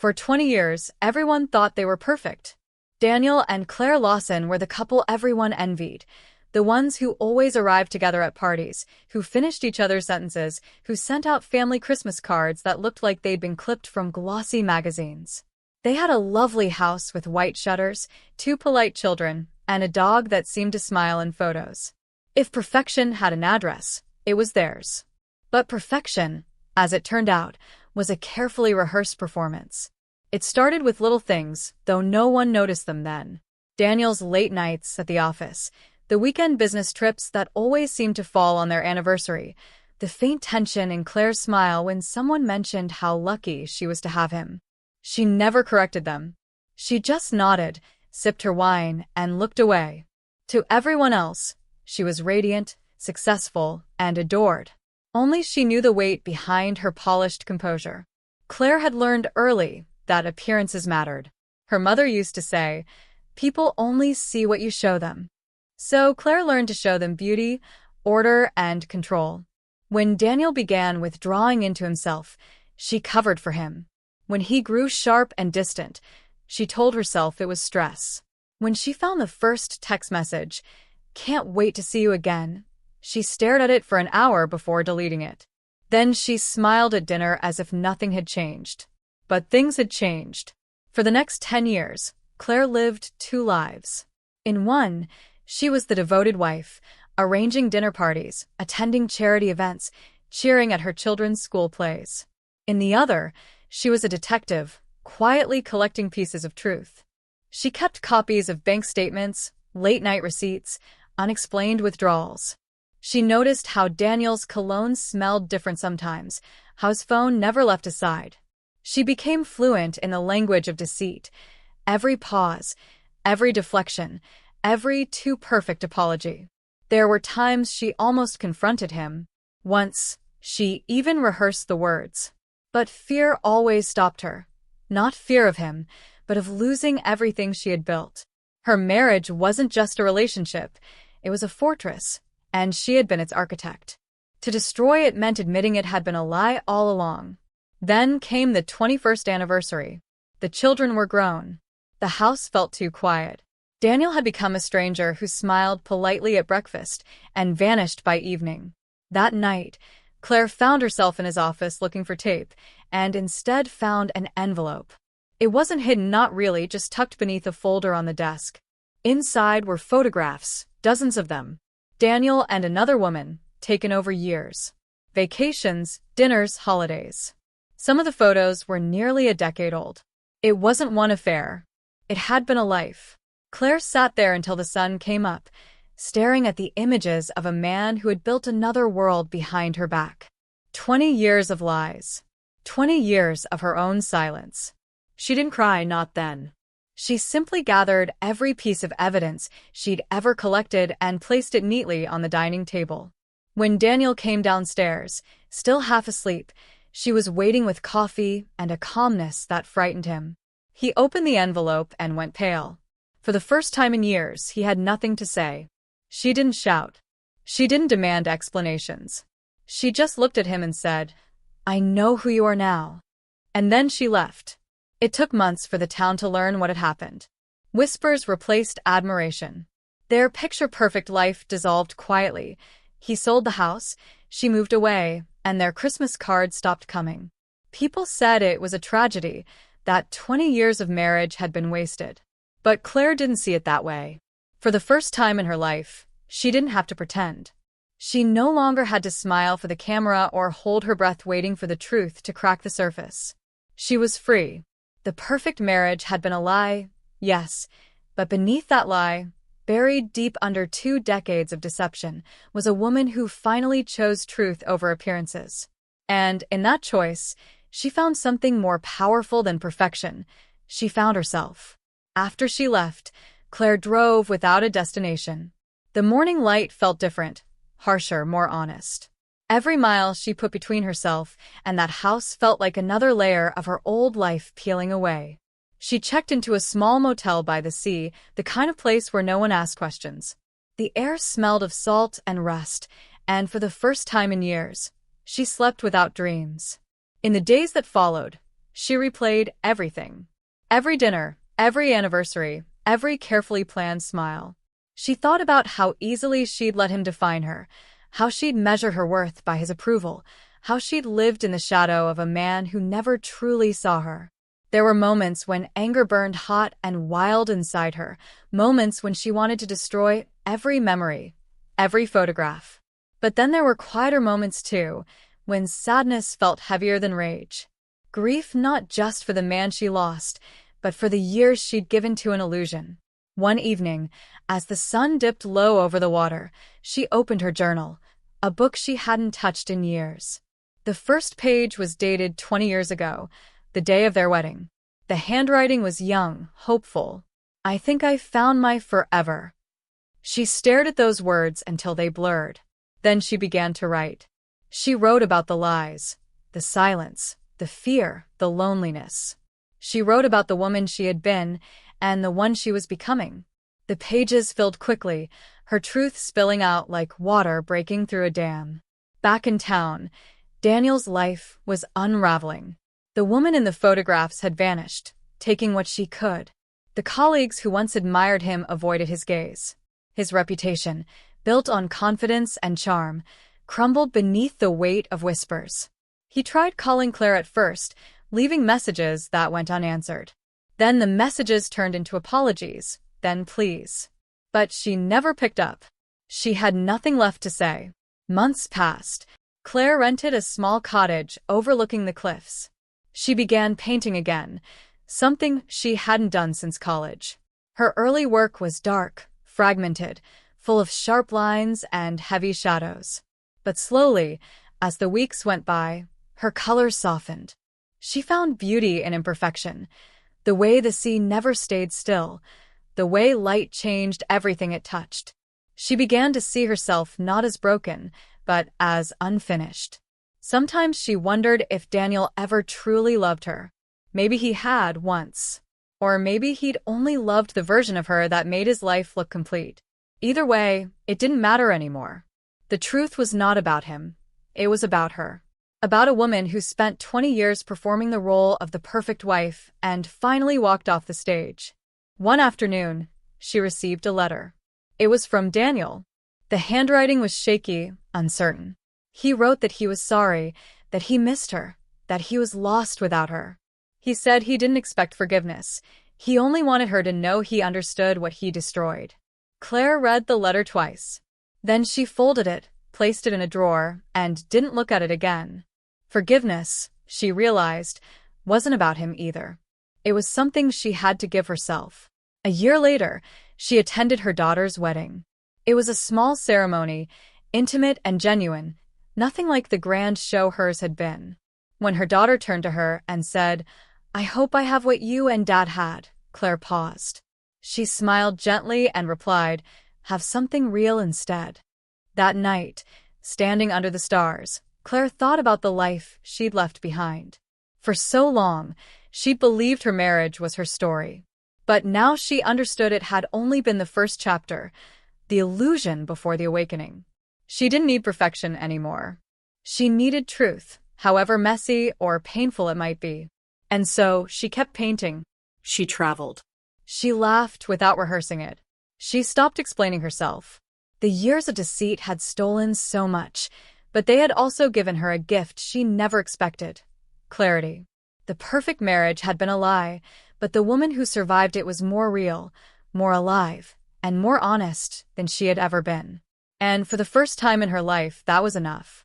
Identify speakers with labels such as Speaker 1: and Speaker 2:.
Speaker 1: For 20 years, everyone thought they were perfect. Daniel and Claire Lawson were the couple everyone envied. The ones who always arrived together at parties, who finished each other's sentences, who sent out family Christmas cards that looked like they'd been clipped from glossy magazines. They had a lovely house with white shutters, 2 polite children, and a dog that seemed to smile in photos. If perfection had an address, it was theirs. But perfection, as it turned out, was a carefully rehearsed performance. It started with little things, though no one noticed them then. Daniel's late nights at the office, the weekend business trips that always seemed to fall on their anniversary, the faint tension in Claire's smile when someone mentioned how lucky she was to have him. She never corrected them. She just nodded, sipped her wine, and looked away. To everyone else, she was radiant, successful, and adored. Only she knew the weight behind her polished composure. Claire had learned early that appearances mattered. Her mother used to say, "People only see what you show them." So Claire learned to show them beauty, order, and control. When Daniel began withdrawing into himself, she covered for him. When he grew sharp and distant, she told herself it was stress. When she found the first text message, "Can't wait to see you again," she stared at it for an hour before deleting it. Then she smiled at dinner as if nothing had changed. But things had changed. For the next 10 years, Claire lived 2 lives. In one, she was the devoted wife, arranging dinner parties, attending charity events, cheering at her children's school plays. In the other, she was a detective, quietly collecting pieces of truth. She kept copies of bank statements, late-night receipts, unexplained withdrawals. She noticed how Daniel's cologne smelled different sometimes, how his phone never left his side. She became fluent in the language of deceit. Every pause, every deflection, every too-perfect apology. There were times she almost confronted him. Once, she even rehearsed the words. But fear always stopped her. Not fear of him, but of losing everything she had built. Her marriage wasn't just a relationship, it was a fortress, and she had been its architect. To destroy it meant admitting it had been a lie all along. Then came the 21st anniversary. The children were grown. The house felt too quiet. Daniel had become a stranger who smiled politely at breakfast and vanished by evening. That night, Claire found herself in his office looking for tape, and instead found an envelope. It wasn't hidden, not really, just tucked beneath a folder on the desk. Inside were photographs, dozens of them. Daniel and another woman, taken over years. Vacations, dinners, holidays. Some of the photos were nearly a decade old. It wasn't one affair. It had been a life. Claire sat there until the sun came up, staring at the images of a man who had built another world behind her back. 20 years of lies. 20 years of her own silence. She didn't cry, not then. She simply gathered every piece of evidence she'd ever collected and placed it neatly on the dining table. When Daniel came downstairs, still half asleep, she was waiting with coffee and a calmness that frightened him. He opened the envelope and went pale. For the first time in years, he had nothing to say. She didn't shout. She didn't demand explanations. She just looked at him and said, "I know who you are now." And then she left. It took months for the town to learn what had happened. Whispers replaced admiration. Their picture-perfect life dissolved quietly. He sold the house, she moved away, and their Christmas cards stopped coming. People said it was a tragedy, that 20 years of marriage had been wasted. But Claire didn't see it that way. For the first time in her life, she didn't have to pretend. She no longer had to smile for the camera or hold her breath waiting for the truth to crack the surface. She was free. The perfect marriage had been a lie, yes, but beneath that lie, buried deep under 2 decades of deception, was a woman who finally chose truth over appearances. And in that choice, she found something more powerful than perfection. She found herself. After she left, Claire drove without a destination. The morning light felt different, harsher, more honest. Every mile she put between herself and that house felt like another layer of her old life peeling away. She checked into a small motel by the sea, the kind of place where no one asked questions. The air smelled of salt and rust, and for the first time in years, she slept without dreams. In the days that followed, She replayed everything. Every dinner, every anniversary, every carefully planned smile. She thought about how easily she'd let him define her, how she'd measured her worth by his approval, how she'd lived in the shadow of a man who never truly saw her. There were moments when anger burned hot and wild inside her, moments when she wanted to destroy every memory, every photograph. But then there were quieter moments too, when sadness felt heavier than rage. Grief not just for the man she lost, but for the years she'd given to an illusion. One evening, as the sun dipped low over the water, she opened her journal, a book she hadn't touched in years. The first page was dated 20 years ago, the day of their wedding. The handwriting was young, hopeful. "I think I found my forever." She stared at those words until they blurred. Then she began to write. She wrote about the lies, the silence, the fear, the loneliness. She wrote about the woman she had been and the one she was becoming. The pages filled quickly, her truth spilling out like water breaking through a dam. Back in town, Daniel's life was unraveling. The woman in the photographs had vanished, taking what she could. The colleagues who once admired him avoided his gaze. His reputation, built on confidence and charm, crumbled beneath the weight of whispers. He tried calling Claire at first, leaving messages that went unanswered. Then the messages turned into apologies, then pleas. But she never picked up. She had nothing left to say. Months passed. Claire rented a small cottage overlooking the cliffs. She began painting again, something she hadn't done since college. Her early work was dark, fragmented, full of sharp lines and heavy shadows. But slowly, as the weeks went by, her colors softened. She found beauty in imperfection, the way the sea never stayed still, the way light changed everything it touched. She began to see herself not as broken, but as unfinished. Sometimes she wondered if Daniel ever truly loved her. Maybe he had once. Or maybe he'd only loved the version of her that made his life look complete. Either way, it didn't matter anymore. The truth was not about him. It was about her. About a woman who spent 20 years performing the role of the perfect wife and finally walked off the stage. One afternoon, she received a letter. It was from Daniel. The handwriting was shaky, uncertain. He wrote that he was sorry, that he missed her, that he was lost without her. He said he didn't expect forgiveness. He only wanted her to know he understood what he destroyed. Claire read the letter twice. Then she folded it, placed it in a drawer, and didn't look at it again. Forgiveness, she realized, wasn't about him either. It was something she had to give herself. A year later, she attended her daughter's wedding. It was a small ceremony, intimate and genuine, nothing like the grand show hers had been. When her daughter turned to her and said, "I hope I have what you and Dad had," Claire paused. She smiled gently and replied, "Have something real instead." That night, standing under the stars, Claire thought about the life she'd left behind. For so long, she'd believed her marriage was her story. But now she understood it had only been the first chapter, the illusion before the awakening. She didn't need perfection anymore. She needed truth, however messy or painful it might be. And so she kept painting.
Speaker 2: She traveled.
Speaker 1: She laughed without rehearsing it. She stopped explaining herself. The years of deceit had stolen so much, but they had also given her a gift she never expected: clarity. The perfect marriage had been a lie, but the woman who survived it was more real, more alive, and more honest than she had ever been. And for the first time in her life, that was enough.